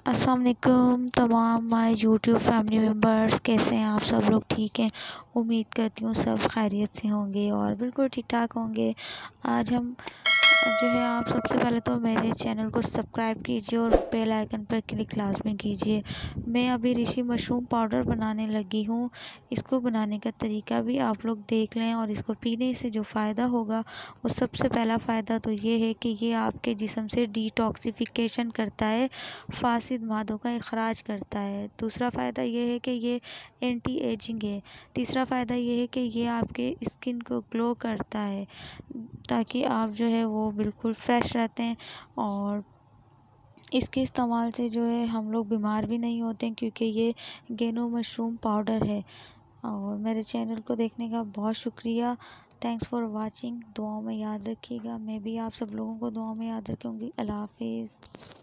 अस्सलाम वालेकुम तमाम माय यूट्यूब फैमिली मेम्बर्स, कैसे हैं आप सब लोग? ठीक हैं। उम्मीद करती हूँ सब खैरियत से होंगे और बिल्कुल ठीक ठाक होंगे। आज हम जो है, आप सबसे पहले तो मेरे चैनल को सब्सक्राइब कीजिए और बेल आइकन पर क्लिक लाजमी कीजिए। मैं अभी ऋषि मशरूम पाउडर बनाने लगी हूँ। इसको बनाने का तरीका भी आप लोग देख लें और इसको पीने से जो फ़ायदा होगा, वो सबसे पहला फ़ायदा तो ये है कि ये आपके जिस्म से डिटॉक्सिफिकेशन करता है, फासिद मादों का इखराज करता है। दूसरा फ़ायदा ये है कि ये एंटी एजिंग है। तीसरा फ़ायदा ये है कि ये आपके स्किन को ग्लो करता है, ताकि आप जो है वो बिल्कुल फ्रेश रहते हैं। और इसके इस्तेमाल से जो है हम लोग बीमार भी नहीं होते हैं, क्योंकि ये गेनो मशरूम पाउडर है। और मेरे चैनल को देखने का बहुत शुक्रिया। Thanks for watching. दुआओं में याद रखिएगा। मैं भी आप सब लोगों को दुआओं में याद रखूँगी। अल्लाह हाफिज़।